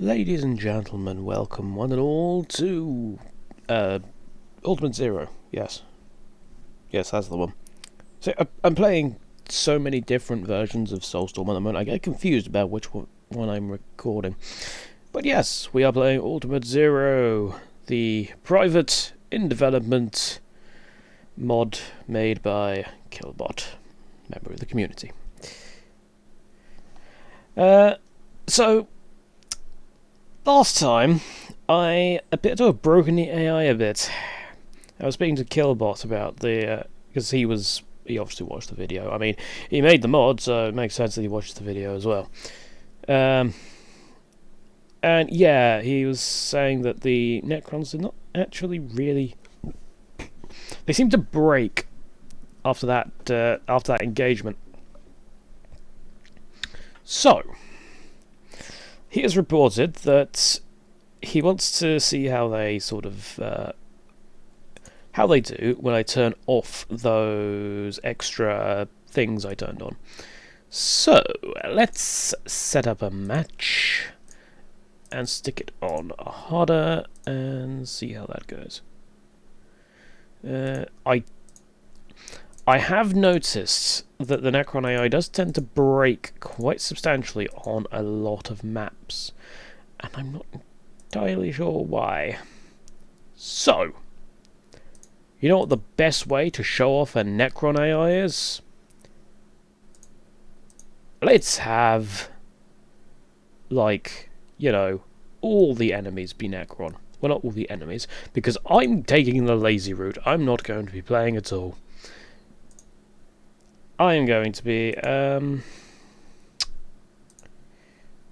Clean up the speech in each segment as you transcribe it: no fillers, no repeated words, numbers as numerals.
Ladies and gentlemen, welcome one and all to Ultimate Zero. Yes, that's the one. So I'm playing so many different versions of Soulstorm at the moment. I get confused about which one I'm recording. But yes, we are playing Ultimate Zero, the private in development mod made by Killbot, member of the community. So last time, I appear to have broken the AI a bit. I was speaking to Killbot about the... because he obviously watched the video. I mean, he made the mod, so it makes sense that he watched the video as well. And yeah, he was saying that the Necrons did not actually really... They seemed to break after that engagement. So, he has reported that he wants to see how they sort of how they do when I turn off those extra things I turned on. So let's set up a match and stick it on harder and see how that goes. I have noticed that the Necron AI does tend to break quite substantially on a lot of maps, and I'm not entirely sure why. So, you know what the best way to show off a Necron AI is? Let's have, like, you know, all the enemies be Necron. Well, not all the enemies, because I'm taking the lazy route. I'm not going to be playing at all. I am going to be,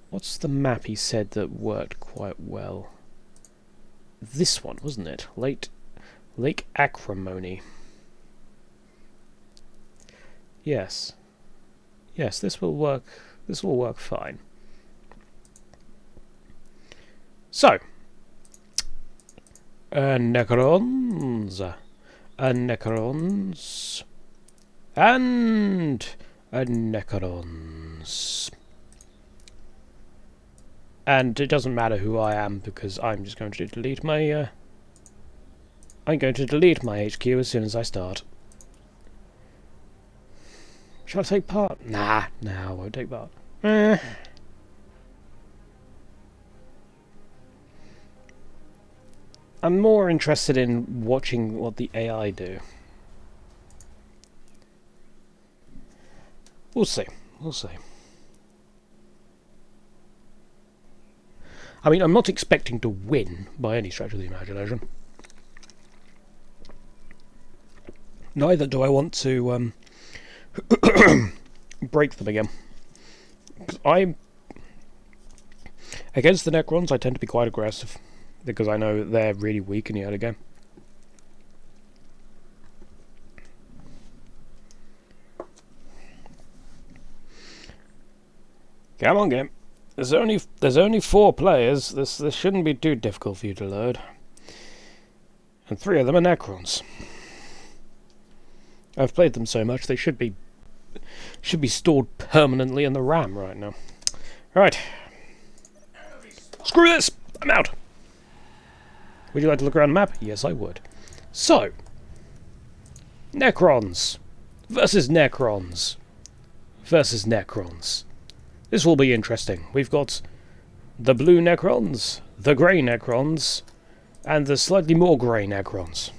what's the map he said that worked quite well? This one, wasn't it? Lake Acrimony. Yes. Yes, this will work. This will work fine. So, Necrons. Necrons. And Necrons. And it doesn't matter who I am because I'm just going to delete my I'm going to delete my HQ as soon as I start. Shall I take part? Nah, I won't take part. I'm more interested in watching what the AI do. We'll see. I mean, I'm not expecting to win by any stretch of the imagination. Neither do I want to break them again. Against the Necrons, I tend to be quite aggressive, because I know they're really weak in the early game. Come on, game. There's only 4 players. This shouldn't be too difficult for you to load. And 3 of them are Necrons. I've played them so much they should be stored permanently in the RAM right now. Right. Screw this! I'm out. Would you like to look around the map? Yes, I would. So, Necrons versus Necrons versus Necrons. This will be interesting. We've got the blue Necrons, the grey Necrons, and the slightly more grey Necrons.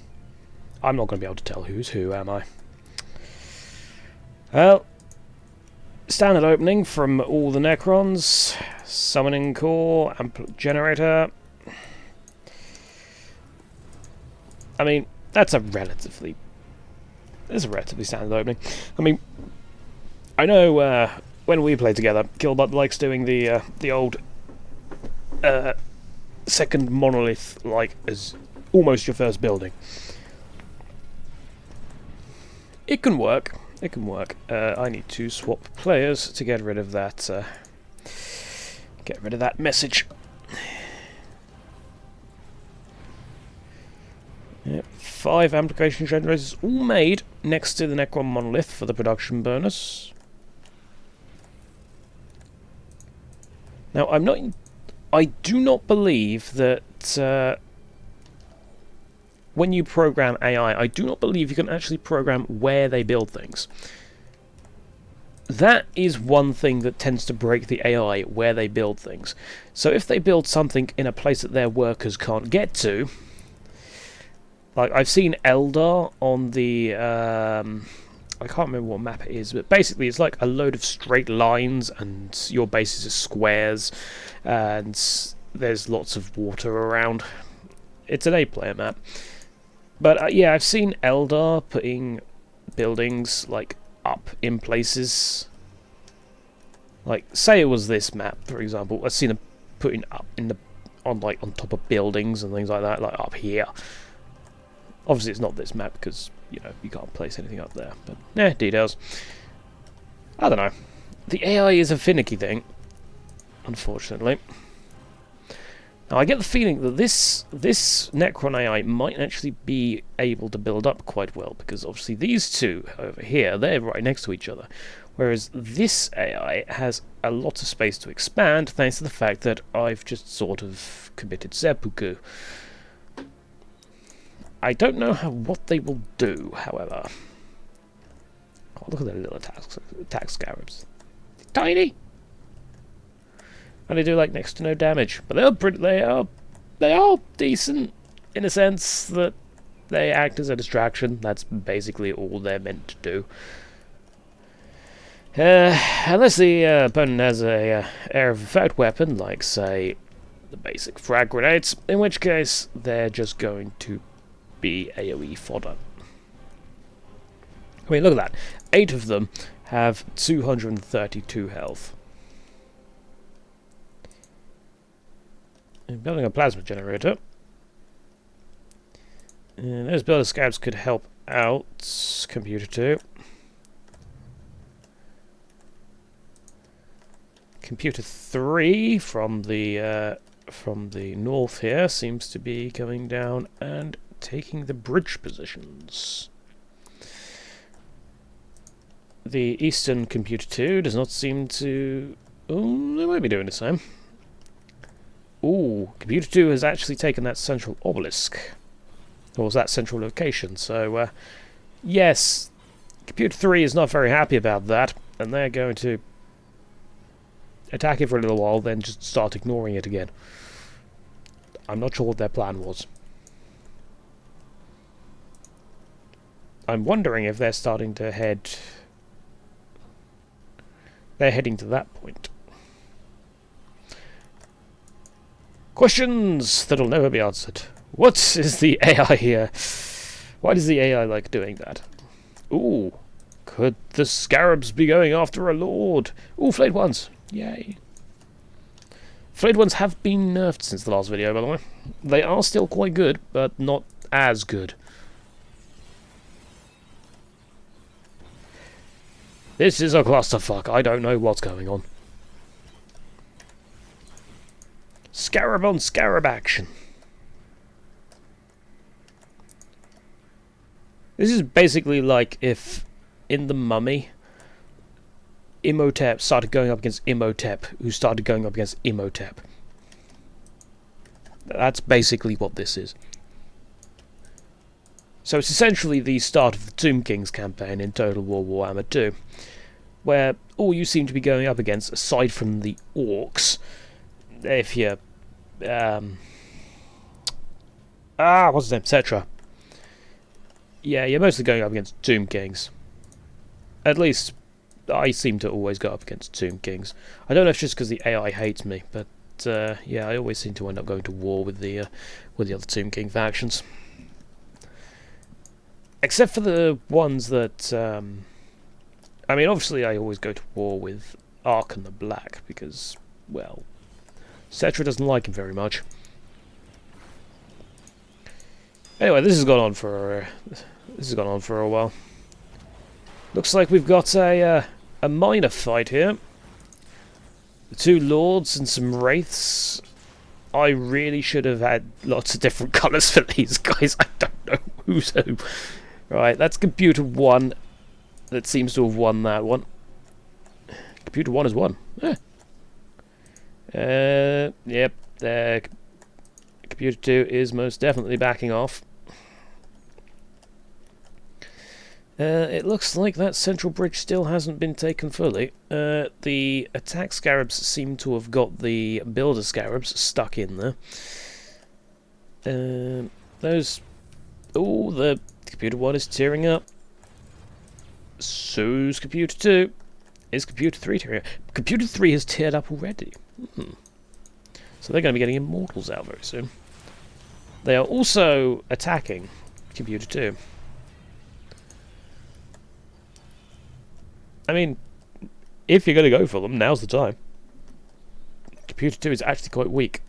I'm not going to be able to tell who's who, am I? Well, standard opening from all the Necrons. Summoning core, generator. I mean, that's a relatively standard opening. I mean, I know when we play together, Killbot likes doing the old second monolith, like, as almost your first building. It can work. I need to swap players to get rid of that message. Yep, 5 application generators, all made next to the Necron monolith for the production bonus. Now, I'm not I do not believe that when you program AI, I do not believe you can actually program where they build things. That is one thing that tends to break the AI, where they build things. So if they build something in a place that their workers can't get to, like I've seen Eldar on the, I can't remember what map it is, but basically it's like a load of straight lines and your bases are squares and there's lots of water around. It's an 8-player map. But yeah, I've seen Eldar putting buildings like up in places. Like, say it was this map, for example. I've seen them putting up in the on top of buildings and things like that, like up here. Obviously, it's not this map because you know you can't place anything up there. But details. I don't know. The AI is a finicky thing, unfortunately. Now, I get the feeling that this Necron AI might actually be able to build up quite well, because obviously these two over here, they're right next to each other, whereas this AI has a lot of space to expand, thanks to the fact that I've just sort of committed seppuku. I don't know what they will do, however. Oh, look at their little attack scarabs. Tiny! And they do like next to no damage, but they are decent in a sense that they act as a distraction. That's basically all they're meant to do. Unless the opponent has a area of effect weapon, like say the basic frag grenades, in which case they're just going to be AoE fodder. I mean, look at that. 8 of them have 232 health. I'm building a plasma generator. And those builder scouts could help out. Computer 2. Computer 3 from the north here seems to be coming down and taking the bridge positions. The eastern Computer 2 does not seem to... Oh, they might be doing the same. Ooh, Computer 2 has actually taken that central obelisk. Or was that central location? So, yes, Computer 3 is not very happy about that, and they're going to attack it for a little while, then just start ignoring it again. I'm not sure what their plan was. I'm wondering if they're starting to head... They're heading to that point. Questions that'll never be answered. What is the AI here? Why does the AI like doing that? Ooh, could the scarabs be going after a lord? Ooh, flayed ones. Yay. Flayed ones have been nerfed since the last video, by the way. They are still quite good, but not as good. This is a clusterfuck. I don't know what's going on. Scarab on scarab action. This is basically like if, in The Mummy, Imhotep started going up against Imhotep, who started going up against Imhotep. That's basically what this is. So it's essentially the start of the Tomb Kings campaign in Total War Warhammer 2, where all you seem to be going up against, aside from the orcs, if you're what's his name? Cetra. Yeah, you're mostly going up against Tomb Kings. At least, I seem to always go up against Tomb Kings. I don't know if it's just because the AI hates me, but yeah, I always seem to end up going to war with the other Tomb King factions. Except for the ones that, I mean, obviously I always go to war with Ark and the Black, because, well, Cetra doesn't like him very much. Anyway, this has gone on for a while. Looks like we've got a minor fight here. The two lords and some wraiths. I really should have had lots of different colours for these guys. I don't know who's who. Right, that's Computer 1 that seems to have won that one. Computer 1 has won. Yeah. Yep, Computer 2 is most definitely backing off. It looks like that central bridge still hasn't been taken fully. The attack scarabs seem to have got the builder scarabs stuck in there. Those... Oh, the Computer 1 is tearing up. So's Computer 2. Is Computer 3 tearing up? Computer 3 has teared up already. So they're going to be getting Immortals out very soon. They are also attacking Computer 2. I mean, if you're going to go for them, now's the time. Computer 2 is actually quite weak.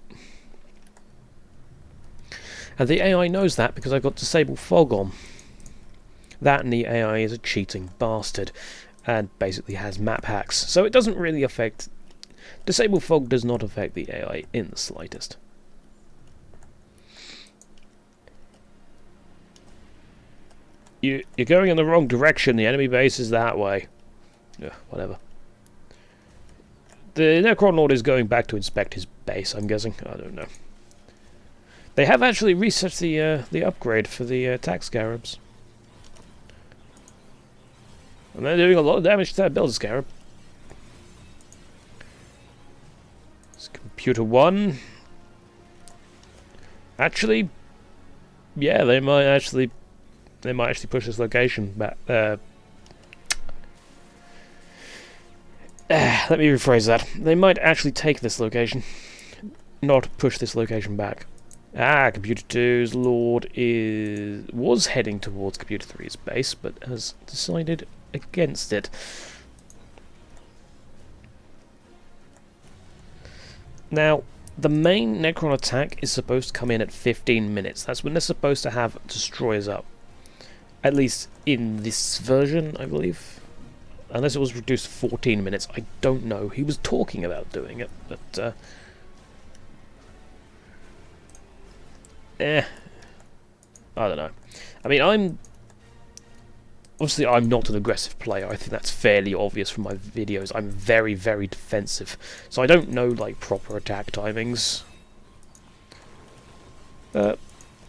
And the AI knows that because I've got Disable Fog on. That and the AI is a cheating bastard and basically has map hacks. So it doesn't really affect... Disable Fog does not affect the AI in the slightest. You're going in the wrong direction. The enemy base is that way. Yeah, whatever. The Necron Lord is going back to inspect his base, I'm guessing. I don't know. They have actually reset the upgrade for the attack scarabs. And they're doing a lot of damage to that builder scarab. It's Computer 1. Actually, yeah, they might actually push this location back. Let me rephrase that. They might actually take this location, not push this location back. Computer 2's Lord was heading towards Computer 3's base, but has decided against it. Now, the main Necron attack is supposed to come in at 15 minutes. That's when they're supposed to have destroyers up. At least in this version, I believe. Unless it was reduced to 14 minutes, I don't know. He was talking about doing it, but... I don't know. I mean, obviously, I'm not an aggressive player. I think that's fairly obvious from my videos. I'm very, very defensive. So I don't know, like, proper attack timings.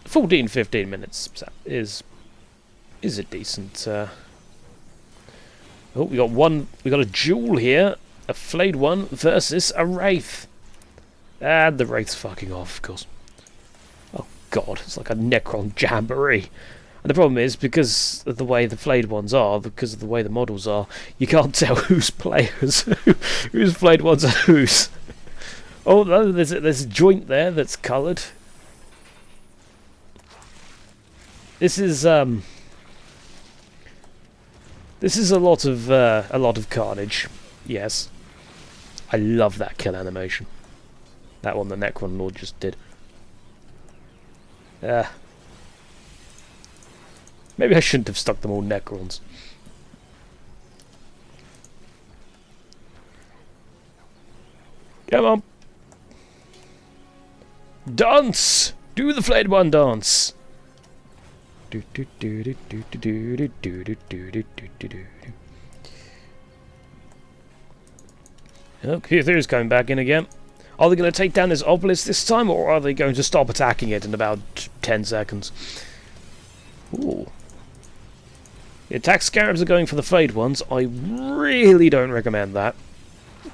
14, 15 minutes is a decent... Oh, we got a duel here. A flayed one versus a wraith. And the wraith's fucking off, of course. Oh god, it's like a Necron jamboree. And the problem is, because of the way the flayed ones are, because of the way the models are, you can't tell who's players, whose flayed ones are whose. Oh, there's a joint there that's coloured. This is a lot of carnage. Yes, I love that kill animation. That one the Necron Lord just did. Maybe I shouldn't have stuck them all Necrons. Come on, dance! Do the flayed one dance. Okay, there's coming back in again. Are they going to take down this obelisk this time, or are they going to stop attacking it in about 10 seconds? Ooh. The attack scarabs are going for the flayed ones. I really don't recommend that.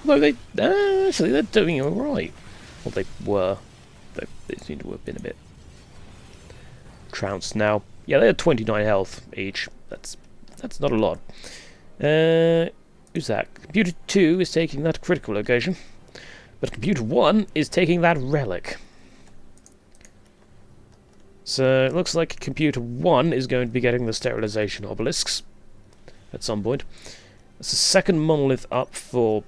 Although actually they're doing alright. Well, they were. They seem to have been a bit trounced now. Yeah, they had 29 health each. That's not a lot. Who's that? Computer 2 is taking that critical location. But Computer 1 is taking that relic. So it looks like Computer 1 is going to be getting the sterilization obelisks at some point. That's the second monolith up for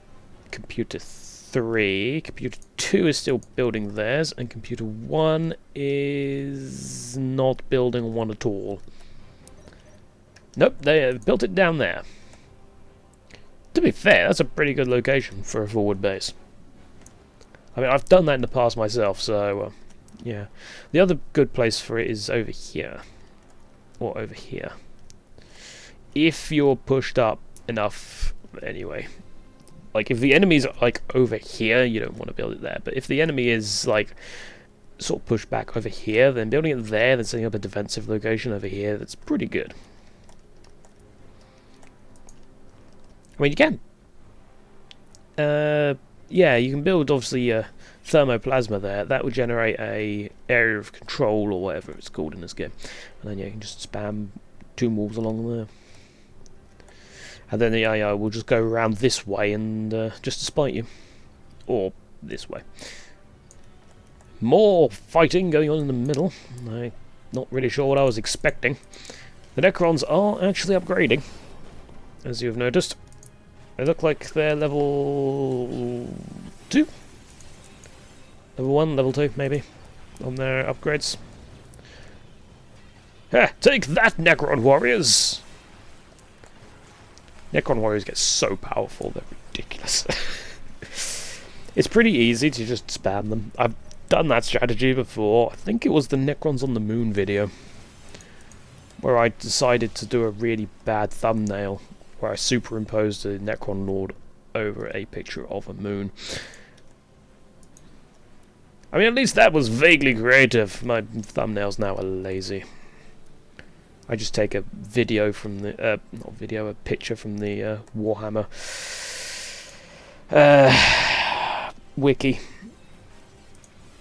Computer 3. Computer 2 is still building theirs, and Computer 1 is not building one at all. Nope, they have built it down there. To be fair, that's a pretty good location for a forward base. I mean, I've done that in the past myself, so, yeah. The other good place for it is over here. Or over here. If you're pushed up enough, anyway. Like, if the enemy's, like, over here, you don't want to build it there. But if the enemy is, like, sort of pushed back over here, then building it there, then setting up a defensive location over here, that's pretty good. I mean, you can. Yeah, you can build, obviously, thermoplasma there. That would generate a area of control, or whatever it's called in this game. And then, yeah, you can just spam tomb walls along there. And then the AI will just go around this way and just to spite you. Or this way. More fighting going on in the middle. I'm not really sure what I was expecting. The Necrons are actually upgrading, as you have noticed. They look like they're level 2? Level 1, level 2, maybe, on their upgrades. Ha! Take that, Necron warriors! Necron warriors get so powerful, they're ridiculous. It's pretty easy to just spam them. I've done that strategy before. I think it was the Necrons on the Moon video, where I decided to do a really bad thumbnail, where I superimposed a Necron Lord over a picture of a moon. I mean, at least that was vaguely creative. My thumbnails now are lazy. I just take a video from the, not video, a picture from the Warhammer wiki,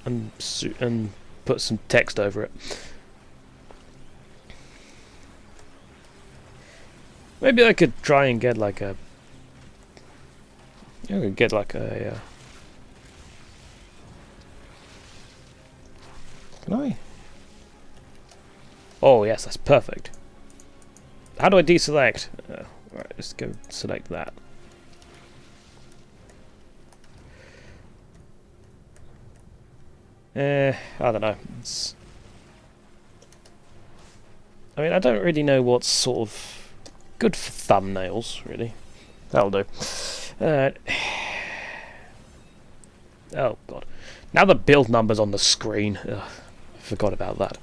and put some text over it. Maybe I could try and get like a... I could get like a... Can I? Oh yes, that's perfect. How do I deselect? Right, let's go select that. I don't know. I mean, I don't really know what's sort of good for thumbnails, really. That'll do. Oh god. Now the build number's on the screen. Ugh, I forgot about that.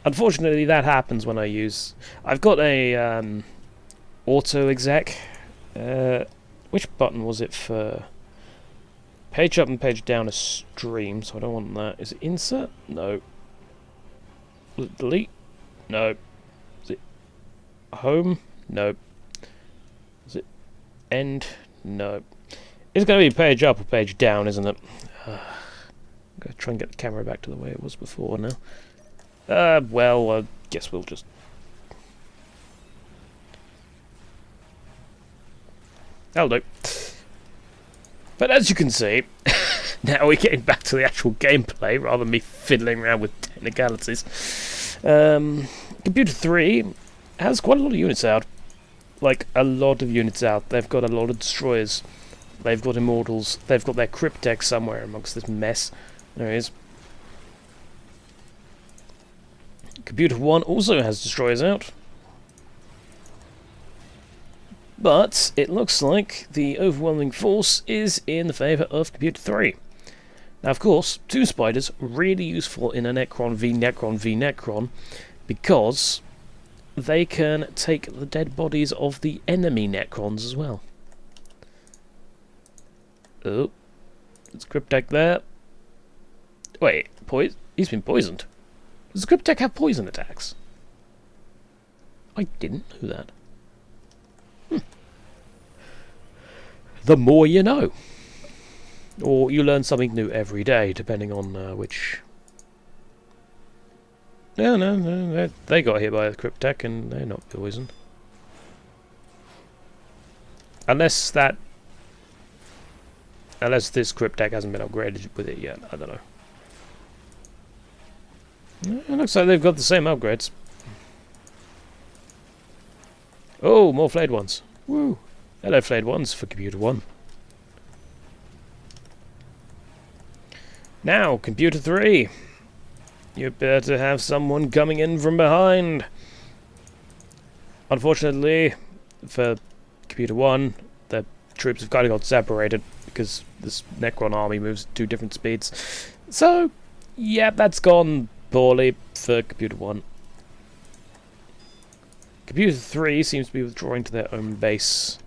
Unfortunately, that happens when I use... I've got a auto exec. Which button was it for? Page up and page down is stream, so I don't want that. Is it insert? No. Was it delete? No. Is it home? No. Is it end? No. It's going to be page up or page down, isn't it? I'm going to try and get the camera back to the way it was before now. Well, I guess we'll just... That'll do. But as you can see, now we're getting back to the actual gameplay rather than me fiddling around with technicalities. Computer 3 has quite a lot of units out. Like, a lot of units out. They've got a lot of destroyers. They've got immortals. They've got their cryptek somewhere amongst this mess. There he is. Computer 1 also has destroyers out. But it looks like the overwhelming force is in the favour of Computer 3. Now, of course, Tomb Spiders really useful in a Necron v Necron v Necron because they can take the dead bodies of the enemy Necrons as well. Oh, it's cryptek there. Wait, he's been poisoned. Does cryptek have poison attacks? I didn't know that. The more you know. Or you learn something new every day, depending on which... No, they got hit by the cryptek and they're not poisoned. Unless this cryptek hasn't been upgraded with it yet, I don't know. It looks like they've got the same upgrades. Oh, more flayed ones. Woo! Hello, flayed ones for Computer 1. Now, Computer 3. You better have someone coming in from behind. Unfortunately, for Computer 1, the troops have kind of got separated because this Necron army moves at 2 different speeds. So, yeah, that's gone poorly for Computer 1. Computer 3 seems to be withdrawing to their own base.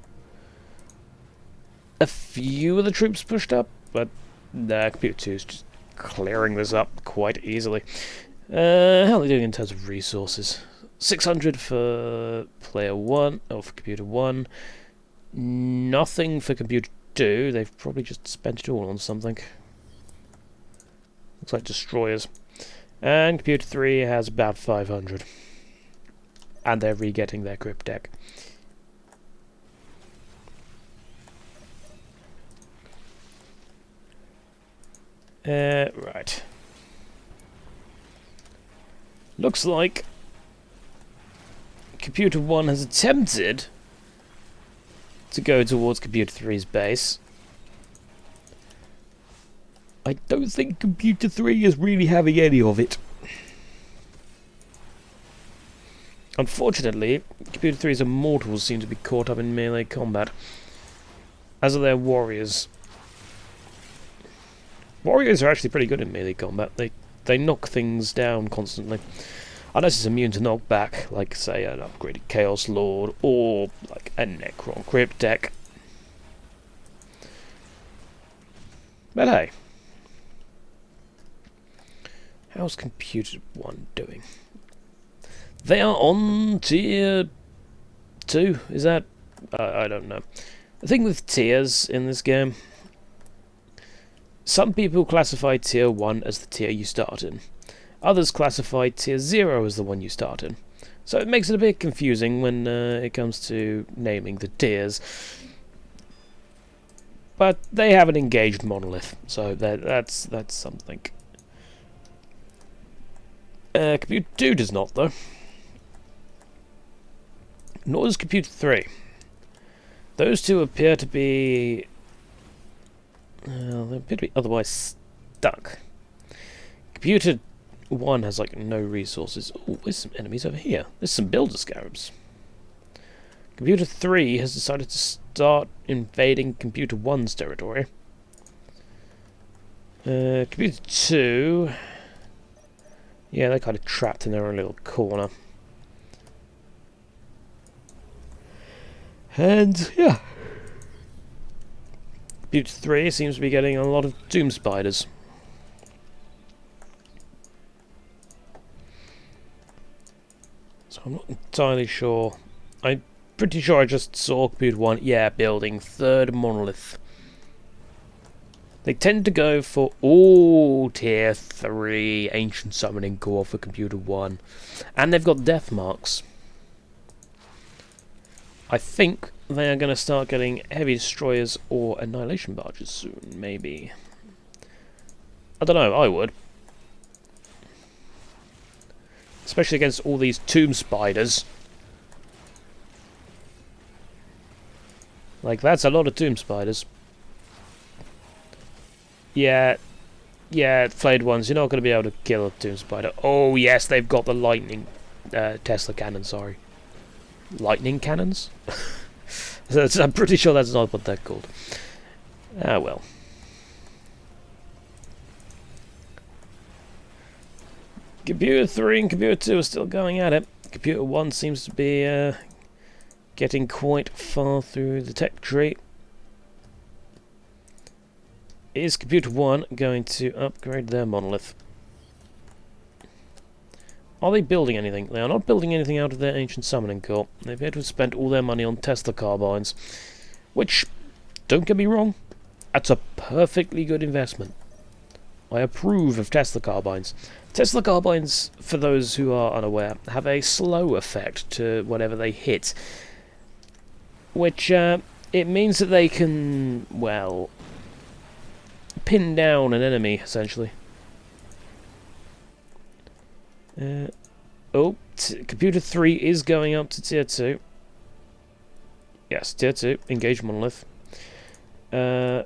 a few of the troops pushed up, but Computer 2 is just clearing this up quite easily. How are they doing in terms of resources? 600 for player 1, or for Computer 1. Nothing for Computer 2. They've probably just spent it all on something. Looks like destroyers. And Computer 3 has about 500. And they're re-getting their crypt deck. Right. Looks like Computer 1 has attempted to go towards Computer 3's base. I don't think Computer 3 is really having any of it. Unfortunately, Computer 3's immortals seem to be caught up in melee combat, as are their warriors. Warriors are actually pretty good in melee combat. They knock things down constantly. Unless it's immune to knockback, like, say, an upgraded Chaos Lord, or, like, a Necron crypt deck. But hey. How's Computer 1 doing? They are on tier 2, is that? I don't know. The thing with tiers in this game, some people classify tier 1 as the tier you start in. Others classify tier 0 as the one you start in. So it makes it a bit confusing when it comes to naming the tiers. But they have an engaged monolith, so that's something. Computer 2 does not, though. Nor does Computer 3. Those two appear to be... they appear to be otherwise stuck. Computer 1 has, like, no resources. Oh, there's some enemies over here. There's some builder scarabs. Computer 3 has decided to start invading Computer 1's territory. Computer 2... yeah, they're kind of trapped in their own little corner. And, yeah. Computer 3 seems to be getting a lot of Doom Spiders. So I'm not entirely sure. I'm pretty sure I just saw Computer 1, yeah, building third monolith. They tend to go for all tier 3 ancient summoning core for Computer 1. And they've got death marks. I think they are going to start getting heavy destroyers or annihilation barges soon, maybe. I don't know, I would. Especially against all these tomb spiders. Like, that's a lot of tomb spiders. Yeah, flayed ones, you're not going to be able to kill a tomb spider. Oh yes, they've got the lightning Tesla cannon, sorry. Lightning cannons? I'm pretty sure that's not what they're called. Ah well. Computer 3 and Computer 2 are still going at it. Computer 1 seems to be getting quite far through the tech tree. Is Computer 1 going to upgrade their monolith? Are they building anything? They are not building anything out of their ancient summoning core. They appear to have spent all their money on Tesla carbines. Which, don't get me wrong, that's a perfectly good investment. I approve of Tesla carbines. Tesla carbines, for those who are unaware, have a slow effect to whatever they hit. Which, it means that they can, well, pin down an enemy, essentially. Computer 3 is going up to tier 2. Yes, tier 2, engage monolith. Computer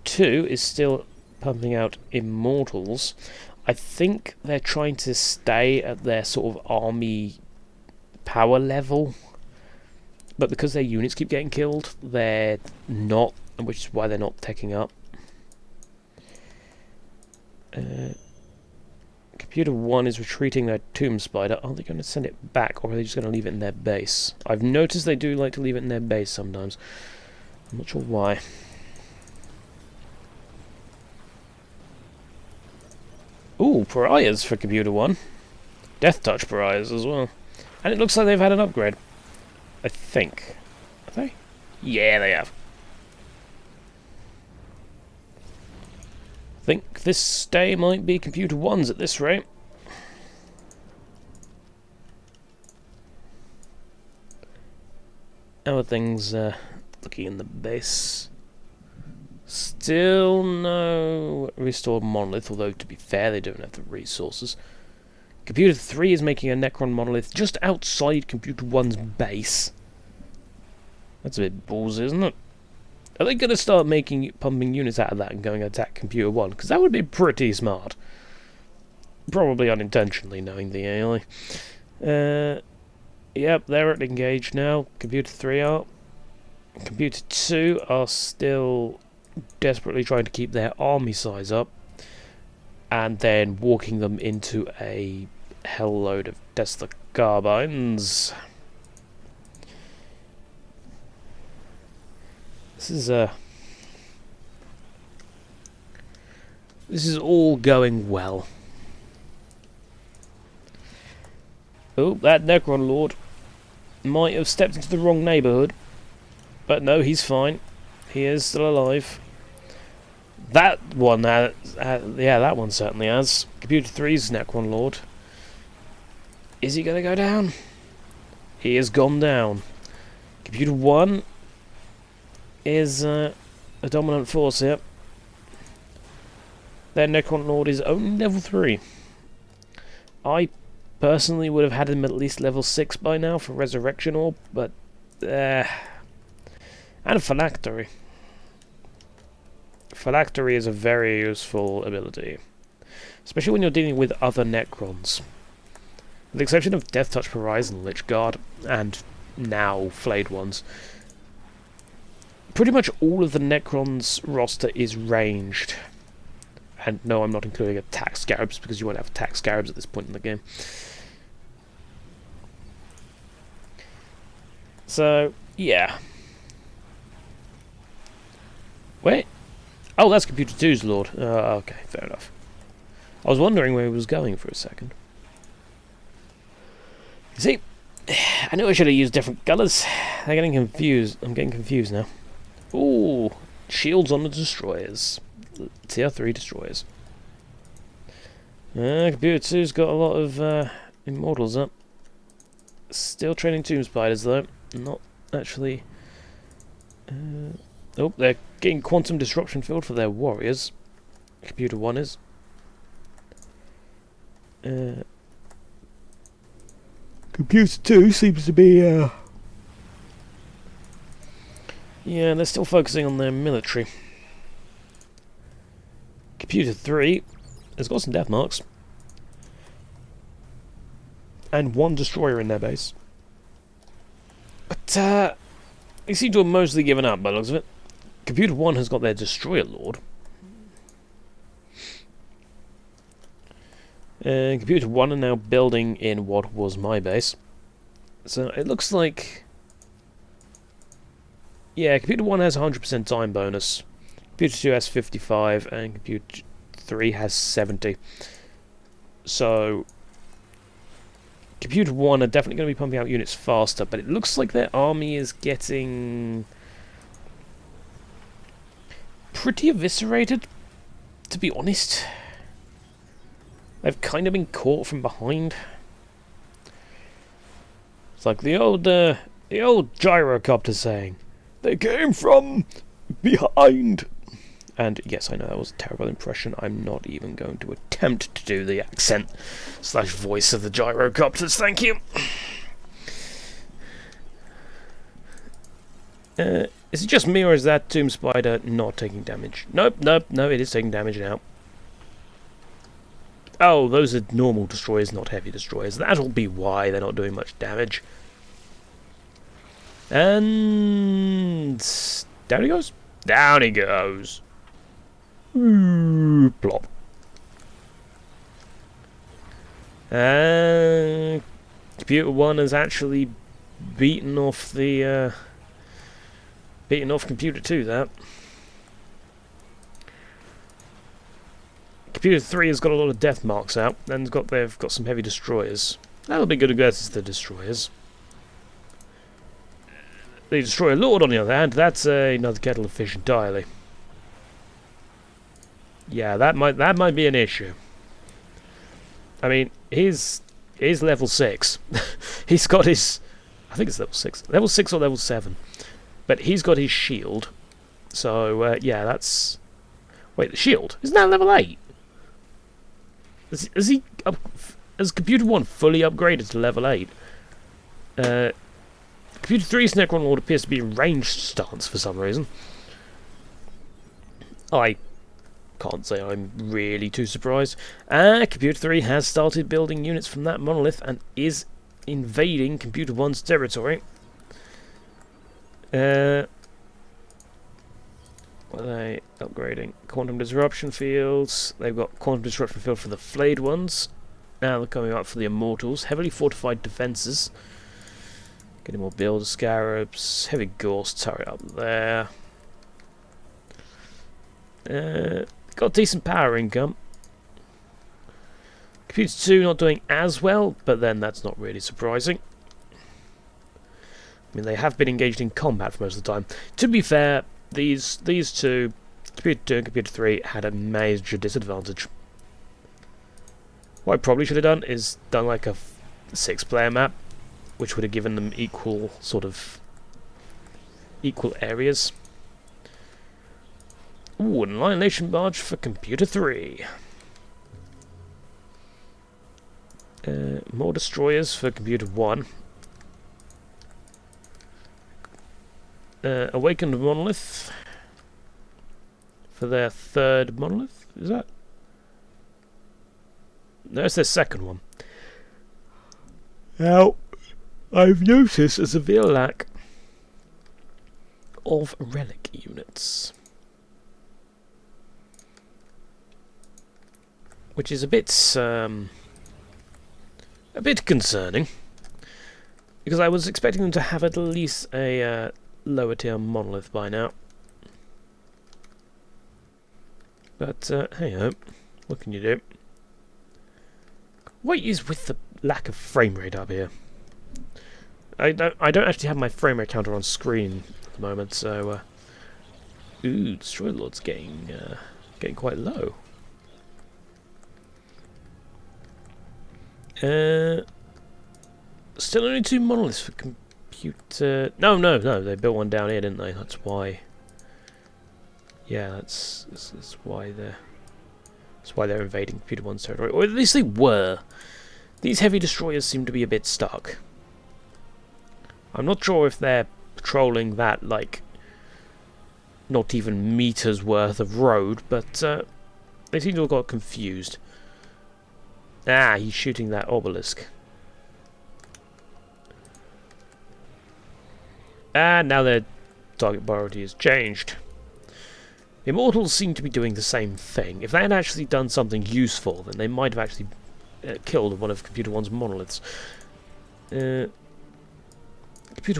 2 is still pumping out immortals. I think they're trying to stay at their sort of army power level. But because their units keep getting killed, they're not, which is why they're not taking up. Computer Computer 1 is retreating their tomb spider. Are they going to send it back, or are they just going to leave it in their base? I've noticed they do like to leave it in their base sometimes. I'm not sure why. Ooh, pariahs for Computer 1. Death Touch pariahs as well. And it looks like they've had an upgrade. I think. Have they? Yeah, they have. I think this day might be Computer 1's at this rate. How are things looking in the base? Still no restored monolith, although to be fair they don't have the resources. Computer 3 is making a Necron monolith just outside Computer 1's base. That's a bit ballsy, isn't it? Are they going to start pumping units out of that and going to attack Computer 1? Because that would be pretty smart. Probably unintentionally, knowing the AI. Yep, they're at engaged now. Computer 3 are. Computer 2 are still desperately trying to keep their army size up. And then walking them into a hell load of Tesla carbines. This is all going well. Oh, that Necron Lord might have stepped into the wrong neighbourhood. But no, he's fine. He is still alive. That one, yeah, that one certainly has. Computer 3's Necron Lord. Is he going to go down? He has gone down. Computer 1 is a dominant force here. Their Necron Lord is only level 3. I personally would have had him at least level 6 by now for Resurrection Orb, but and Phylactery. Phylactery is a very useful ability, especially when you're dealing with other Necrons. With the exception of Death Touch Horizon, Lich Guard, and now Flayed Ones, pretty much all of the Necrons roster is ranged. And no, I'm not including attack scarabs, because you won't have attack scarabs at this point in the game. So, yeah. Wait. Oh, that's Computer 2's Lord. Okay, fair enough. I was wondering where he was going for a second. You see, I knew I should have used different colours. They're getting confused. I'm getting confused now. Ooh, shields on the destroyers. Tier 3 destroyers. Computer 2's got a lot of immortals up. Still training tomb spiders though. Not actually. Oh, they're getting quantum disruption field for their warriors. Computer 1 is. Computer 2 seems to be. Yeah, they're still focusing on their military. Computer 3 has got some death marks. And one destroyer in their base. But, they seem to have mostly given up by the looks of it. Computer 1 has got their destroyer lord. And Computer 1 are now building in what was my base. So it looks like... Yeah, Computer 1 has 100% time bonus. Computer 2 has 55, and Computer 3 has 70. So, Computer 1 are definitely going to be pumping out units faster, but it looks like their army is getting pretty eviscerated, to be honest. They've kind of been caught from behind. It's like the old gyrocopter saying, "They came from behind." And yes, I know that was a terrible impression. I'm not even going to attempt to do the accent / voice of the gyrocopters, thank you. Is it just me, or is that tomb spider not taking damage? Nope, no, it is taking damage now. Oh, those are normal destroyers, not heavy destroyers. That'll be why they're not doing much damage. And... down he goes. Down he goes. Plop. Computer 1 has actually beaten off the Computer 2. That Computer 3 has got a lot of death marks out, and they've got some heavy destroyers. That'll be good against the destroyers. The Destroyer Lord, on the other hand, that's another kettle of fish entirely. Yeah, that might be an issue. I mean, he's level 6. He's got his, I think it's level 6 or level 7, but he's got his shield. So yeah, that's. Wait, the shield isn't that level 8? Has Computer 1 fully upgraded to level 8? Computer 3's Necron Lord appears to be in ranged stance for some reason. I can't say I'm really too surprised. Computer 3 has started building units from that monolith and is invading Computer 1's territory. What are they upgrading? Quantum disruption fields. They've got quantum disruption field for the flayed ones. Now they're coming up for the immortals. Heavily fortified defences. Getting more builder scarabs. Heavy ghost turret up there. Got decent power income. Computer 2 not doing as well, but then that's not really surprising. I mean, they have been engaged in combat for most of the time. To be fair, these two, Computer 2 and Computer 3, had a major disadvantage. What I probably should have done is done like a 6-player map, which would have given them equal areas. Ooh, an Annihilation Barge for Computer 3. More destroyers for Computer 1. Awakened Monolith for their third monolith. Is that? No, it's their second one. Now, I've noticed a severe lack of relic units, which is a bit concerning, because I was expecting them to have at least a lower tier monolith by now. But hey ho, what can you do? What is with the lack of frame rate up here? I don't actually have my frame rate counter on screen at the moment, so ooh, Destroyer Lord's getting quite low. Still only 2 monoliths for Computer. No, they built one down here, didn't they? That's why. Yeah, that's why they're invading Computer 1's territory, or at least they were. These heavy destroyers seem to be a bit stuck. I'm not sure if they're patrolling that, like, not even meters worth of road, but they seem to have got confused. Ah, he's shooting that obelisk. And now their target priority has changed. The Immortals seem to be doing the same thing. If they had actually done something useful, then they might have actually killed one of Computer 1's monoliths. Computer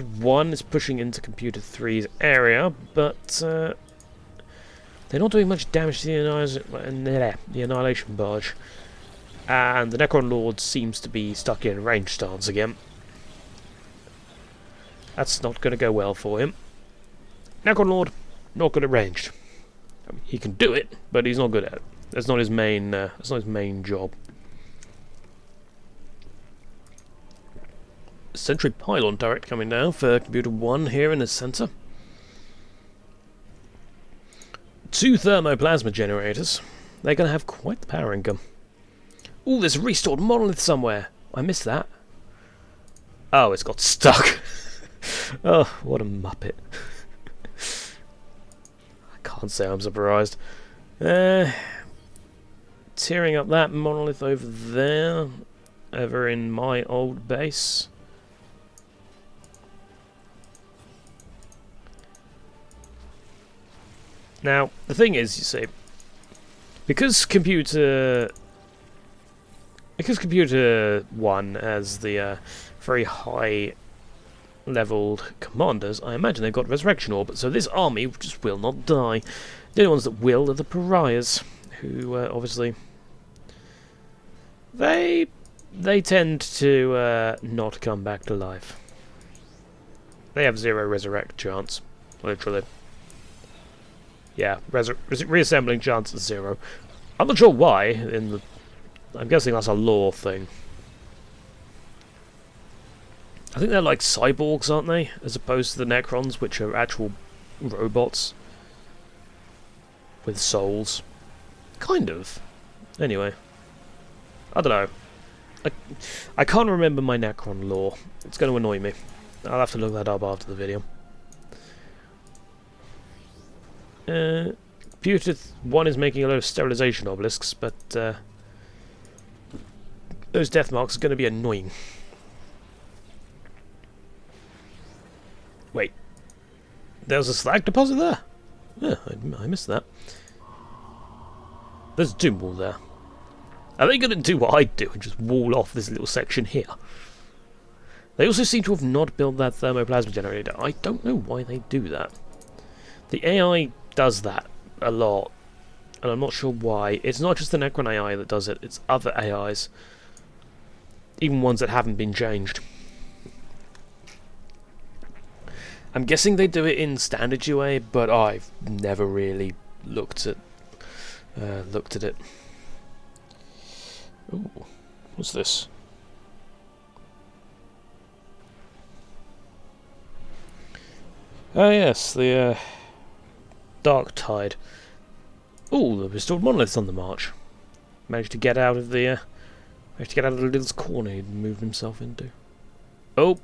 1 is pushing into Computer 3's area, but they're not doing much damage to the Annihilation Barge. And the Necron Lord seems to be stuck in range stance again. That's not going to go well for him. Necron Lord, not good at ranged. I mean, he can do it, but he's not good at it. That's not his main. That's not his main job. Sentry pylon turret coming down for Computer 1 here in the centre. 2 thermoplasma generators. They're going to have quite the power income. Ooh, there's a restored monolith somewhere. I missed that. Oh, it's got stuck. Oh, what a muppet. I can't say I'm surprised. Tearing up that monolith over there. Over in my old base. Now, the thing is, you see, because Computer because Computer 1 has the very high leveled commanders, I imagine they've got Resurrection Orb, so this army just will not die. The only ones that will are the Pariahs, who obviously they tend to not come back to life. They have 0 resurrect chance, literally. Yeah, reassembling chance is 0. I'm not sure why. I'm guessing that's a lore thing. I think they're like cyborgs, aren't they? As opposed to the Necrons, which are actual robots with souls. Kind of. Anyway, I don't know. I can't remember my Necron lore. It's going to annoy me. I'll have to look that up after the video. Computer 1 is making a lot of sterilization obelisks, but those death marks are going to be annoying. Wait, there's a slag deposit there? Yeah, I missed that. There's 2 more there. Are they going to do what I do and just wall off this little section here? They also seem to have not built that thermoplasma generator. I don't know why they do that. The AI does that a lot, and I'm not sure why. It's not just the Necron AI that does it, it's other AIs. Even ones that haven't been changed. I'm guessing they do it in standard UA, but I've never really looked at it. Ooh, what's this? Oh yes, the Dark Tide. Ooh, the restored monoliths on the march. Managed to get out of the little corner he'd moved himself into. Oh,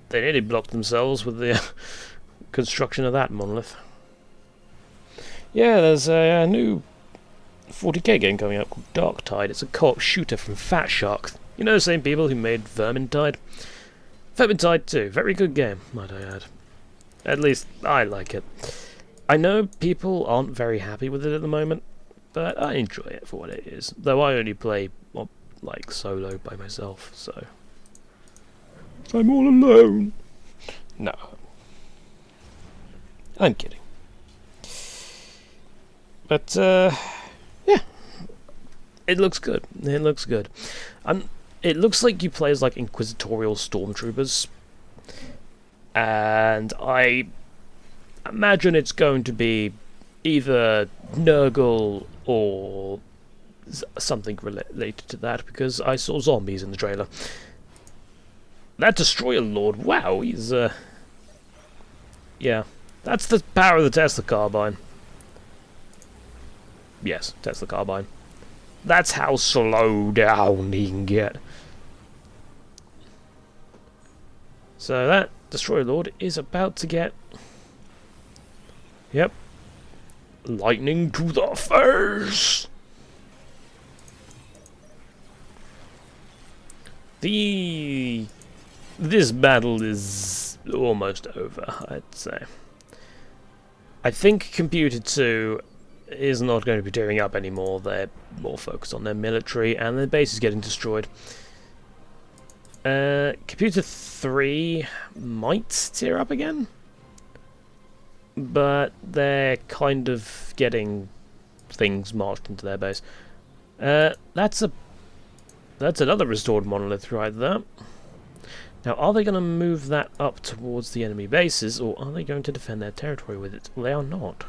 they nearly blocked themselves with the construction of that monolith. Yeah, there's a new 40k game coming out called Dark Tide. It's a co-op shooter from Fat Shark. You know the same people who made Vermintide? Vermintide 2, very good game, might I add. At least, I like it. I know people aren't very happy with it at the moment, but I enjoy it for what it is. Though I only play, well, like, solo by myself, so... I'm all alone. No. I'm kidding. But, yeah. It looks good. It looks good. It looks like you play as, like, inquisitorial stormtroopers. And I imagine it's going to be either Nurgle or something related to that, because I saw zombies in the trailer. That Destroyer Lord, wow, he's, yeah, that's the power of the Tesla Carbine. Yes, Tesla Carbine. That's how slow down he can get. So that Destroyer Lord is about to get... Yep. Lightning to the face! This battle is almost over, I'd say. I think Computer 2 is not going to be tearing up anymore. They're more focused on their military, and their base is getting destroyed. Computer 3 might tear up again, but they're kind of getting things marched into their base. That's another restored monolith right there. Now, are they going to move that up towards the enemy bases, or are they going to defend their territory with it? Well, they are not.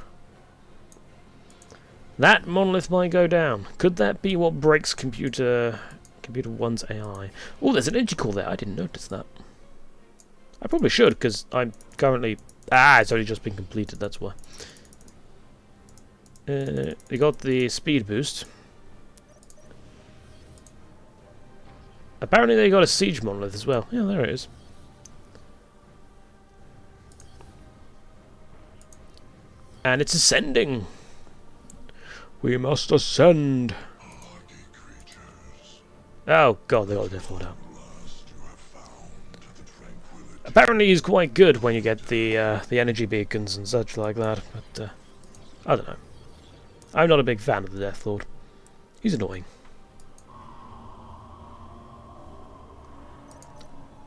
That monolith might go down. Could that be what breaks Computer 1's AI? Oh, there's an energy core there. I didn't notice that. I probably should, because I'm currently... it's only just been completed, that's why. They got the speed boost. Apparently they got a siege monolith as well. Yeah, there it is. And it's ascending. We must ascend. Oh god, they got a Death Lord out. Apparently he's quite good when you get the energy beacons and such like that, but I don't know. I'm not a big fan of the Death Lord. He's annoying.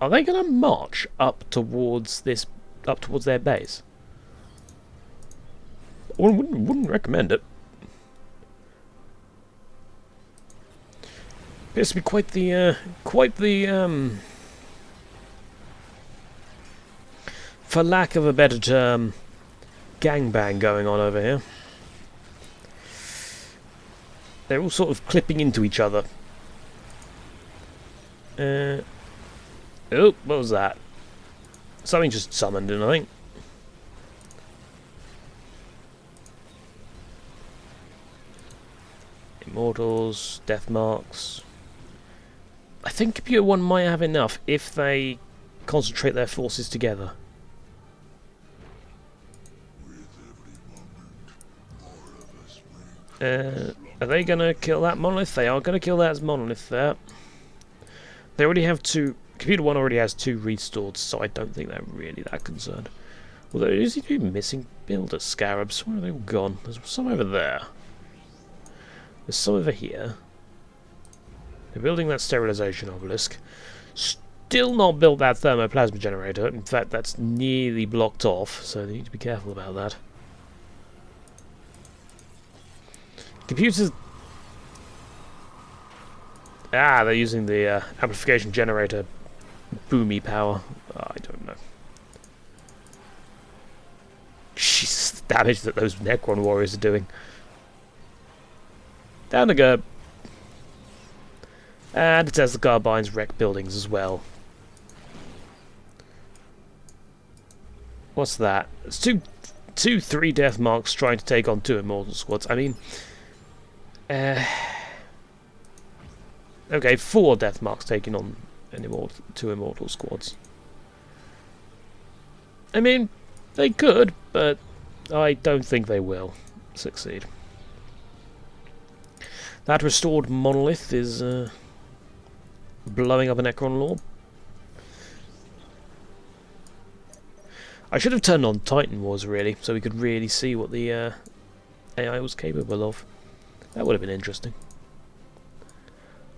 Are they going to march up towards their base? I wouldn't recommend it. Appears to be quite the for lack of a better term, gangbang going on over here. They're all sort of clipping into each other. Oh, what was that? Something just summoned in, I think. Immortals, death marks. I think Computer 1 might have enough if they concentrate their forces together. Are they going to kill that monolith? They are going to kill that as monolith there. They already have two... Computer 1 already has 2 restored, so I don't think they're really that concerned. Although there seems to be missing builder scarabs. Where are they all gone? There's some over there. There's some over here. They're building that sterilization obelisk. Still not built that thermoplasma generator. In fact, that's nearly blocked off, so they need to be careful about that. Computers... they're using the amplification generator boomy power. I don't know. Jesus, the damage that those Necron warriors are doing. Down to go. And it says the carbines wreck buildings as well. What's that? It's two 3 death marks trying to take on 2 immortal squads. I mean... okay, 4 death marks taking on 2 immortal squads. I mean, they could, but I don't think they will succeed. That restored monolith is blowing up a Necron lord. I should have turned on Titan Wars, really, so we could really see what the AI was capable of. That would have been interesting.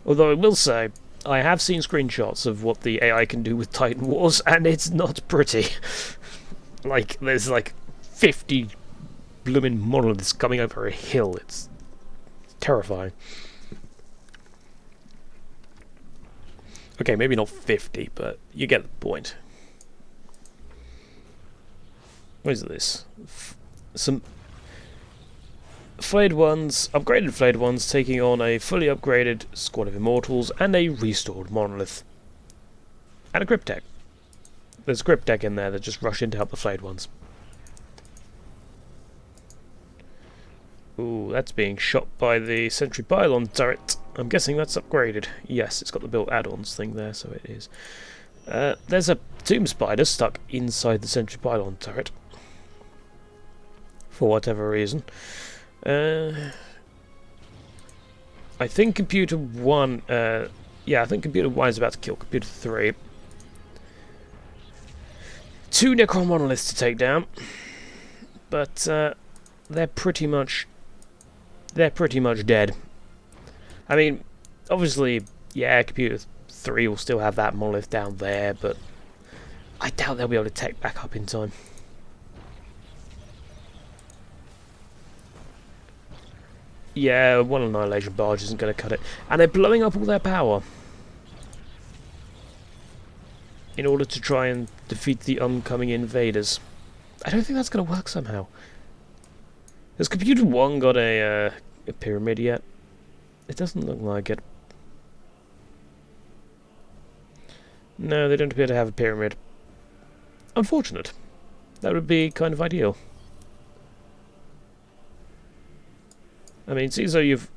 Although I will say, I have seen screenshots of what the AI can do with Titan Wars, and it's not pretty. Like, there's like 50 blooming monoliths coming over a hill. It's terrifying. Okay, maybe not 50, but you get the point. What is this? Some flayed ones, upgraded flayed ones, taking on a fully upgraded squad of immortals and a restored monolith. And a crypt deck. There's a crypt deck in there that just rush in to help the flayed ones. Ooh, that's being shot by the sentry pylon turret. I'm guessing that's upgraded. Yes, it's got the built add-ons thing there, so it is. There's a tomb spider stuck inside the sentry pylon turret. For whatever reason. I think Computer 1... yeah, I think Computer 1 is about to kill Computer 3. 2 Necron monoliths to take down. But they're pretty much dead. I mean, obviously, yeah, Computer 3 will still have that monolith down there, but I doubt they'll be able to take back up in time. Yeah, one Annihilation Barge isn't going to cut it. And they're blowing up all their power in order to try and defeat the oncoming invaders. I don't think that's going to work somehow. Has Computer 1 got a pyramid yet? It doesn't look like it. No, they don't appear to have a pyramid. Unfortunate. That would be kind of ideal. I mean, it seems though you've...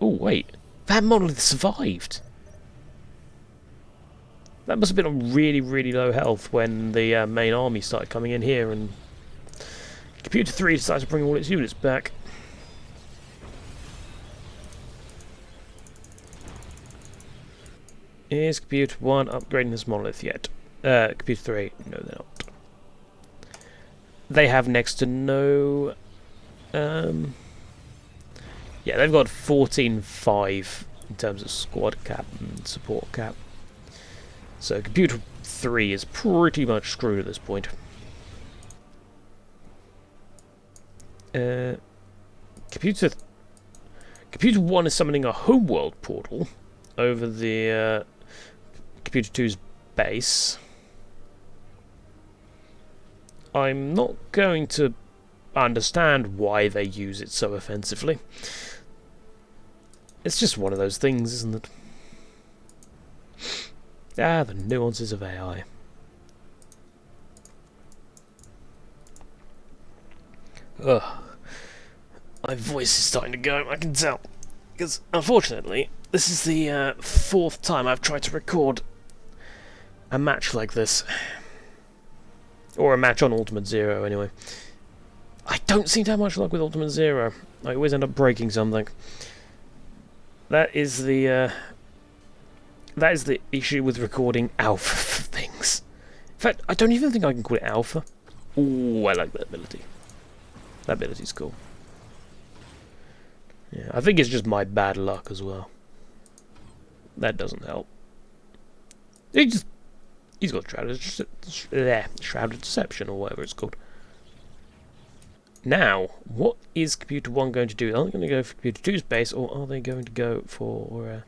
Oh, wait. That monolith survived! That must have been on really, really low health when the main army started coming in here, and Computer 3 decided to bring all its units back. Is Computer 1 upgrading this monolith yet? Computer 3, no they're not. They have next to no... yeah, they've got 14.5 in terms of squad cap and support cap. So Computer 3 is pretty much screwed at this point. Computer 1 is summoning a homeworld portal over the Computer 2's base. I'm not going to understand why they use it so offensively. It's just one of those things, isn't it? Ah, the nuances of AI. Ugh. My voice is starting to go, I can tell. Because, unfortunately, this is the 4th time I've tried to record a match like this. Or a match on Ultimate Zero, anyway. I don't seem to have much luck with Ultimate Zero. I always end up breaking something. That is the issue with recording alpha things. In fact, I don't even think I can call it alpha. Ooh, I like that ability. That ability's cool. Yeah, I think it's just my bad luck as well. That doesn't help. He's got Shrouded Deception, or whatever it's called. Now, what is Computer 1 going to do? Are they going to go for Computer 2's base, or are they going to go for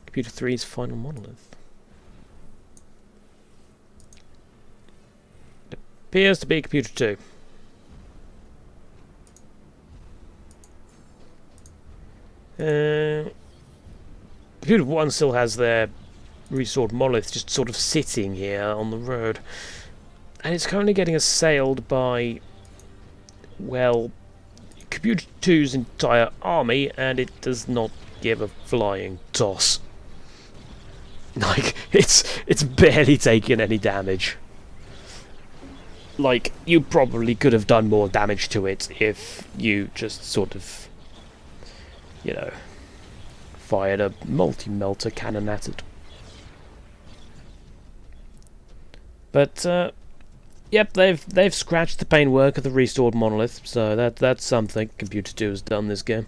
Computer 3's final monolith? It appears to be Computer 2. Computer 1 still has their restored monolith just sort of sitting here on the road. And it's currently getting assailed by, well, Computer 2's entire army, and it does not give a flying toss. Like, it's barely taken any damage. Like, you probably could have done more damage to it if you just sort of, you know, fired a multi-melter cannon at it. But, yep, they've scratched the paintwork of the restored monolith, so that's something Computer 2 has done this game.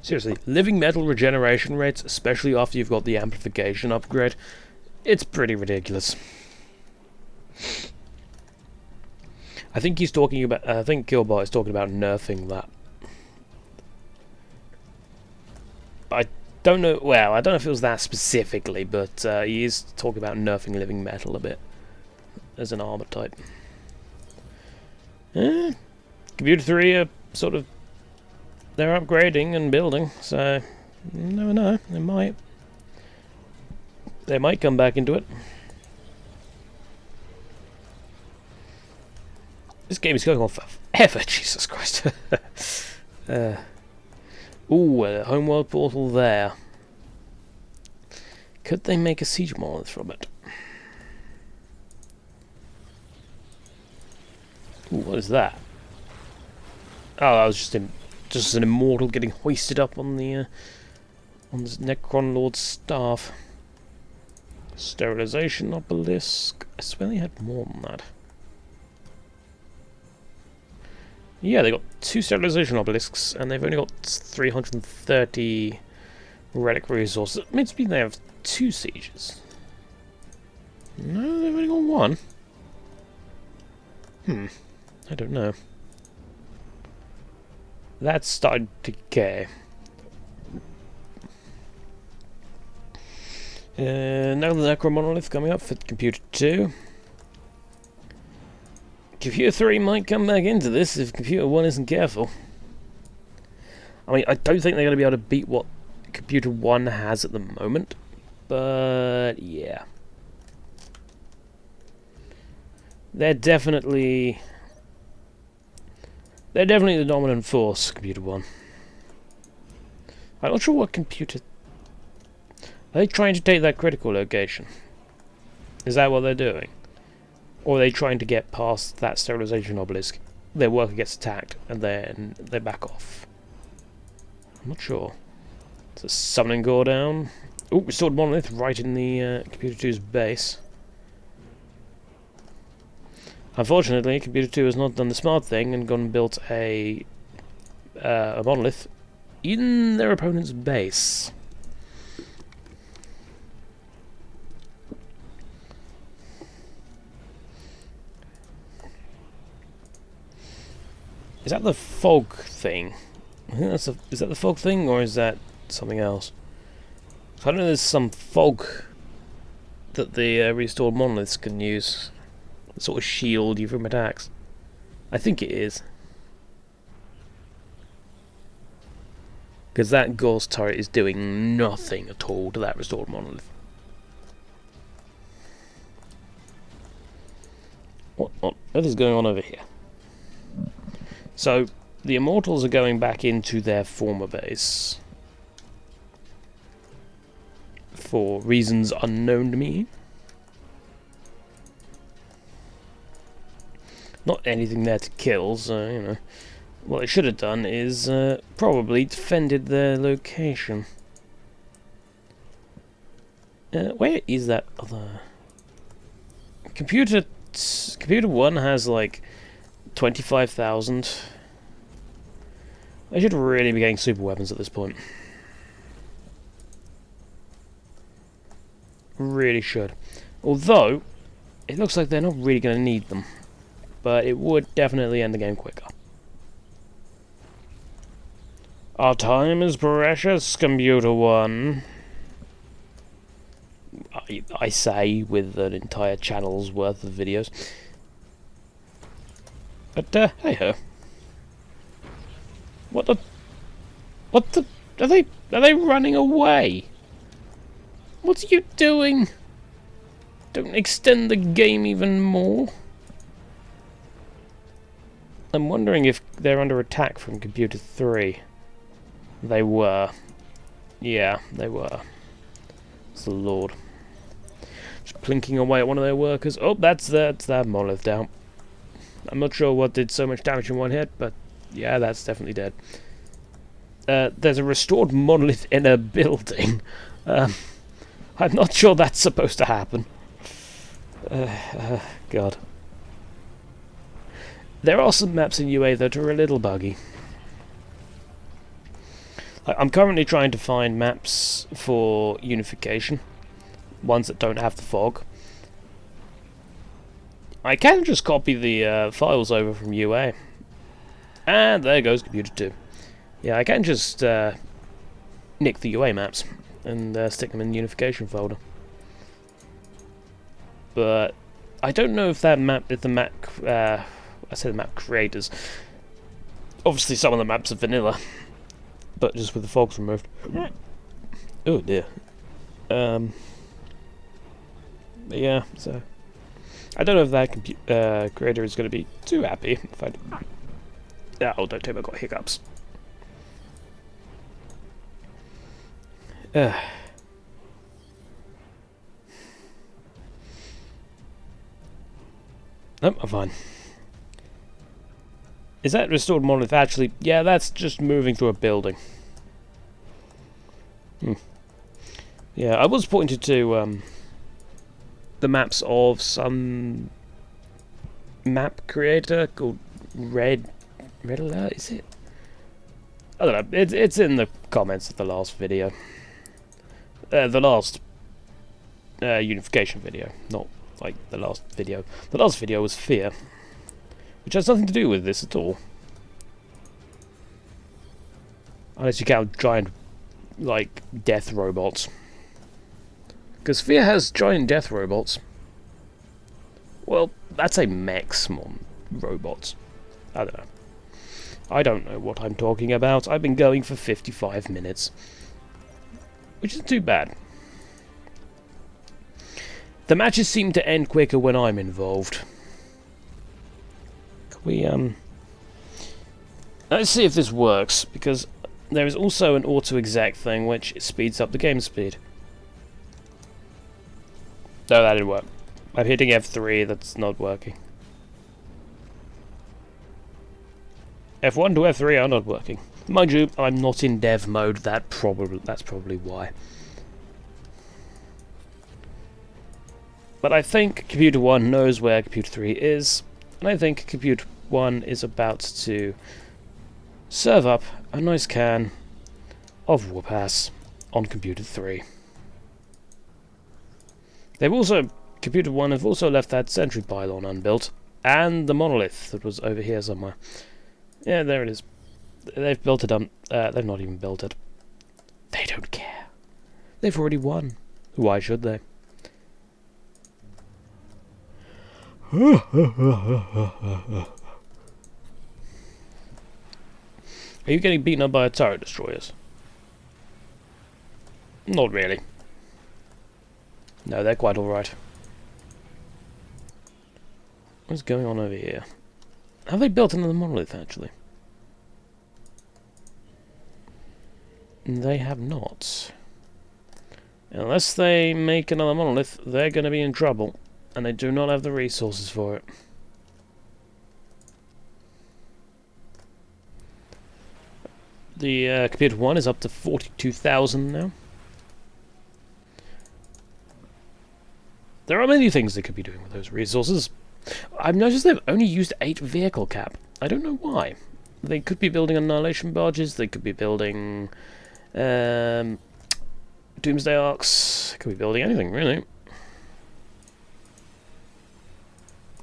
Seriously, living metal regeneration rates, especially after you've got the amplification upgrade, it's pretty ridiculous. I think he's talking about. I think Killbot is talking about nerfing that. I don't know. Well, I don't know if it was that specifically, but he is talking about nerfing living metal a bit as an armor type. Computer 3 are sort of. They're upgrading and building, so you never know. They might come back into it. This game is going on forever, Jesus Christ. Ooh, a homeworld portal there. Could they make a siege monolith from it? Ooh, what is that? Oh, that was just an immortal getting hoisted up on the this Necron Lord's staff. Sterilization obelisk. I swear they had more than that. Yeah, they got 2 sterilization obelisks, and they've only got 330 relic resources. It means they have 2 sieges. No, they've only got 1. I don't know. That's starting to decay. Now the Necron monolith coming up for Computer 2. Computer 3 might come back into this if Computer 1 isn't careful. I mean, I don't think they're going to be able to beat what Computer 1 has at the moment, but yeah. They're definitely the dominant force, Computer 1. I'm not sure what Computer... Are they trying to take that critical location? Is that what they're doing? Or are they trying to get past that sterilization obelisk? Their worker gets attacked, and then they back off. I'm not sure. So summoning gore down. Oh, restored monolith right in the Computer 2's base. Unfortunately, Computer 2 has not done the smart thing and gone and built a monolith in their opponent's base. Is that the fog thing? I think that's is that the fog thing, or is that something else? So I don't know, there's some fog that the restored monoliths can use to sort of shield you from attacks. I think it is. Because that ghost turret is doing nothing at all to that restored monolith. What on earth is going on over here? So, the Immortals are going back into their former base. For reasons unknown to me. Not anything there to kill, so, you know. What they should have done is probably defended their location. Where is that other... Computer 1 has like 25,000. They should really be getting super weapons at this point. Really should. Although, it looks like they're not really going to need them. But it would definitely end the game quicker. Our time is precious, Computer 1. I say with an entire channel's worth of videos. But, hey ho. What the... Are they running away? What are you doing? Don't extend the game even more. I'm wondering if they're under attack from Computer 3. They were. Yeah, they were. It's the Lord. Just plinking away at one of their workers. Oh, that's that monolith down. I'm not sure what did so much damage in one hit, but yeah, that's definitely dead. There's a restored monolith in a building. I'm not sure that's supposed to happen. God. There are some maps in UA that are a little buggy. I'm currently trying to find maps for unification, ones that don't have the fog. I can just copy the files over from UA, and there goes Computer 2. Yeah, I can just nick the UA maps and stick them in the unification folder. But I don't know if that map, I say the map creators. Obviously, some of the maps are vanilla. But just with the fogs removed. Oh dear. Yeah, so I don't know if that creator is going to be too happy if I. Oh, don't tell me I've got hiccups. Nope, I'm fine. Is that restored monolith actually? Yeah, that's just moving through a building. Yeah, I was pointed to the maps of some map creator called Red Alert, is it? I don't know. It's in the comments of the last video. The last unification video, not like the last video. The last video was Fear, which has nothing to do with this at all. Unless you count giant, like, death robots. Because Fear has giant death robots. Well, that's a mechs, robots. I don't know. I don't know what I'm talking about. I've been going for 55 minutes. Which isn't too bad. The matches seem to end quicker when I'm involved. Let's see if this works, because there is also an auto-exec thing which speeds up the game speed. No, that didn't work. I'm hitting F3, that's not working. F1 to F3 are not working. Mind you, I'm not in dev mode, that's probably why. But I think Computer 1 knows where Computer 3 is, and I think Computer 1 is about to serve up a nice can of Warpass on Computer 3. Computer 1 have also left that sentry pylon unbuilt, and the monolith that was over here somewhere. Yeah, there it is. They've built it up. They've not even built it. They don't care. They've already won. Why should they? Are you getting beaten up by turret destroyers? Not really. No, they're quite alright. What's going on over here? Have they built another monolith, actually? They have not. Unless they make another monolith, they're going to be in trouble. And they do not have the resources for it. The computer 1 is up to 42,000 now. There are many things they could be doing with those resources. I've noticed they've only used 8 vehicle cap. I don't know why. They could be building annihilation barges, they could be building doomsday arcs, could be building anything really.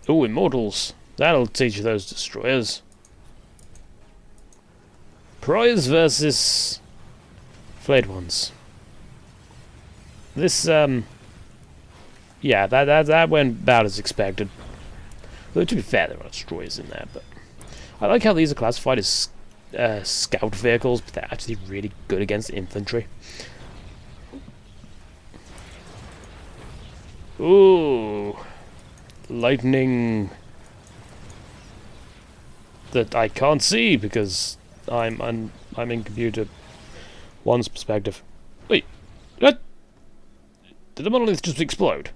Ooh, immortals. That'll teach you those destroyers. Prize versus flayed ones. This yeah, that went about as expected. Though to be fair, there are destroyers in there, but I like how these are classified as scout vehicles, but they're actually really good against infantry. Ooh, lightning that I can't see because I'm in computer 1's perspective. Wait, what? Did the monolith just explode?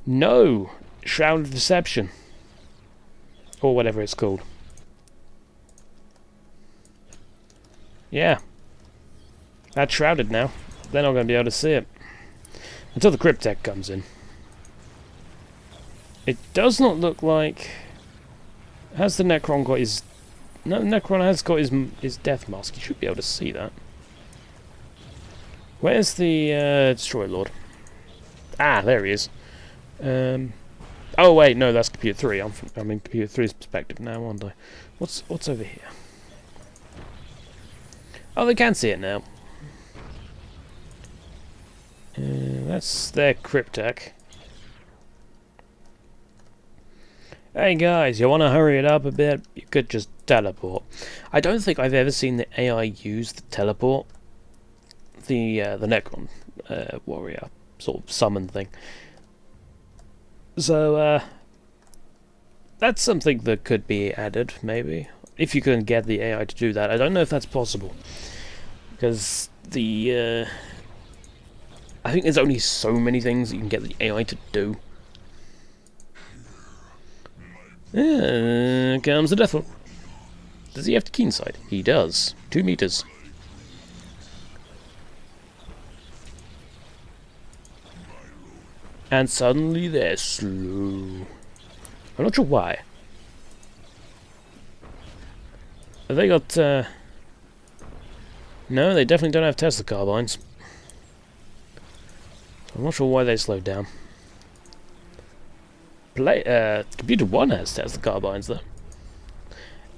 No! Shroud of Deception. Or whatever it's called. Yeah. That's shrouded now. They're not going to be able to see it. Until the cryptech comes in. It does not look like... Has the Necron got his... No, Necron has got his death mask. You should be able to see that. Where's the Destroyer Lord? Ah, there he is. Oh wait, no, that's computer 3. I'm in computer 3's perspective now, aren't I? What's over here? Oh, they can see it now. That's their cryptech. Hey guys, you want to hurry it up a bit? You could just teleport. I don't think I've ever seen the AI use the teleport. The Necron warrior sort of summon thing. So, that's something that could be added, maybe. If you can get the AI to do that. I don't know if that's possible. Because the, I think there's only so many things that you can get the AI to do. Comes the Death Lord. Does he have to keen sight? He does. 2 meters. And suddenly they're slow. I'm not sure why. Have they got, No, they definitely don't have Tesla carbines. I'm not sure why they slowed down. Computer 1 has Tesla carbines, though.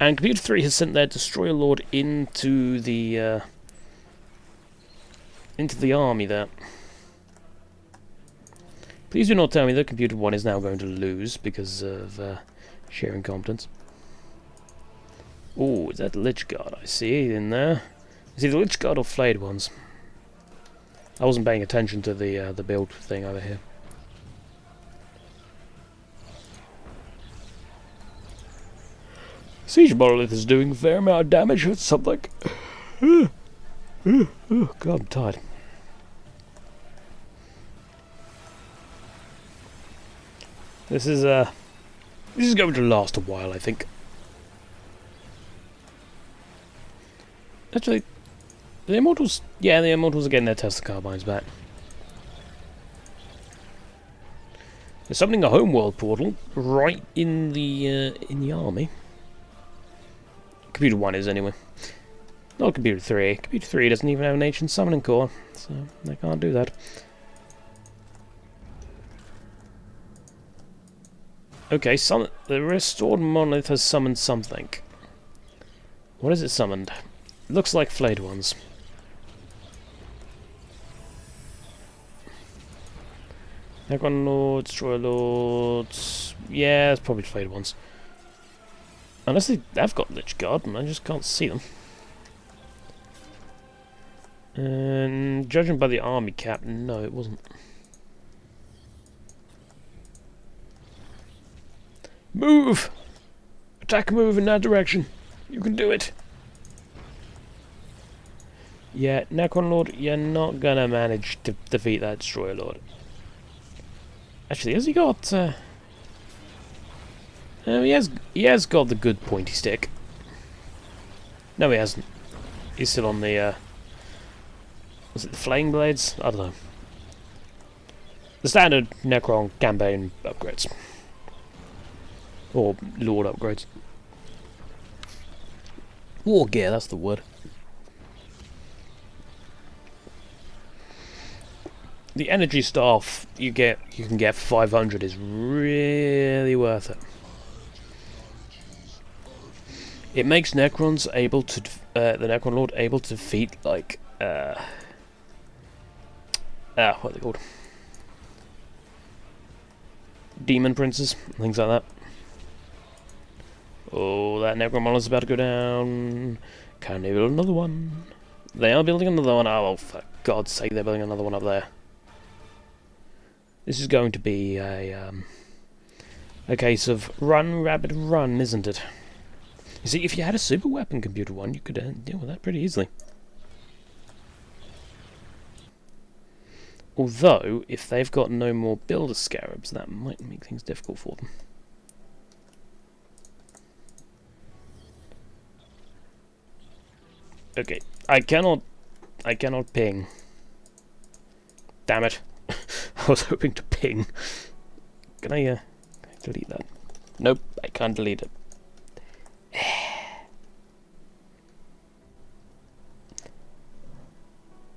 And Computer 3 has sent their Destroyer Lord into the army there. Please do not tell me that Computer 1 is now going to lose because of sheer incompetence. Oh, is that Lich Guard I see in there? Is it the Lich Guard or Flayed ones? I wasn't paying attention to the build thing over here. Siege Monolith is doing a fair amount of damage with something. Oh, God, I'm tired. This is going to last a while, I think. Actually, the Immortals... Yeah, the Immortals are getting their Tesla carbines back. There's something a homeworld portal right in the army. Computer 1 is, anyway. Not Computer 3. Computer 3 doesn't even have an ancient summoning core, so they can't do that. Okay, the restored monolith has summoned something. What is it summoned? Looks like flayed ones. Necron Lords, Destroyer Lords... Yeah, it's probably flayed ones. Unless they have got Lich Guard and I just can't see them. And judging by the army cap, no, it wasn't. Move! Attack move in that direction. You can do it. Yeah, Necron Lord, you're not gonna manage to defeat that Destroyer Lord. Actually, has he got... he has got the good pointy stick. No, he hasn't. He's still on the, was it the Flame Blades? I don't know. The standard Necron campaign upgrades. Or Lord upgrades. War gear, that's the word. The energy staff you can get 500 is really worth it. It makes Necrons able to the Necron Lord able to defeat like what are they called? Demon princes, things like that. Oh, that Necron monolith is about to go down. Can they build another one? They are building another one. Oh, for God's sake, they're building another one up there. This is going to be a case of run, rabbit, run, isn't it? You see, if you had a super weapon computer one, you could deal with that pretty easily. Although, if they've got no more builder scarabs, that might make things difficult for them. Okay, I cannot ping. Damn it. I was hoping to ping. Can I delete that? Nope, I can't delete it.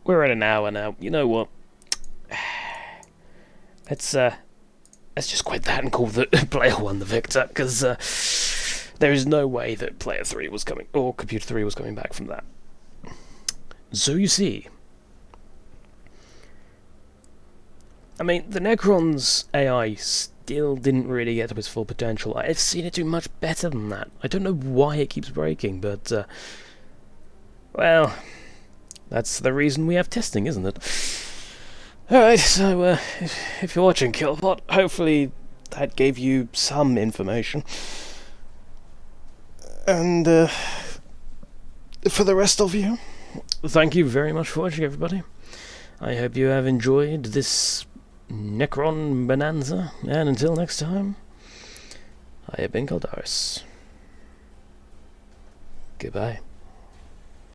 We're at an hour now. You know what? Let's just quit that and call the player 1 the victor, because there is no way that player 3 was coming, or computer 3 was coming back from that. So you see, I mean, the Necron's AI still didn't really get to its full potential. I've seen it do much better than that. I don't know why it keeps breaking, but, well, that's the reason we have testing, isn't it? Alright, so, if you're watching Killbot, hopefully that gave you some information. And, for the rest of you, thank you very much for watching, everybody. I hope you have enjoyed this Necron bonanza, and until next time, I have been Caldaris. Goodbye.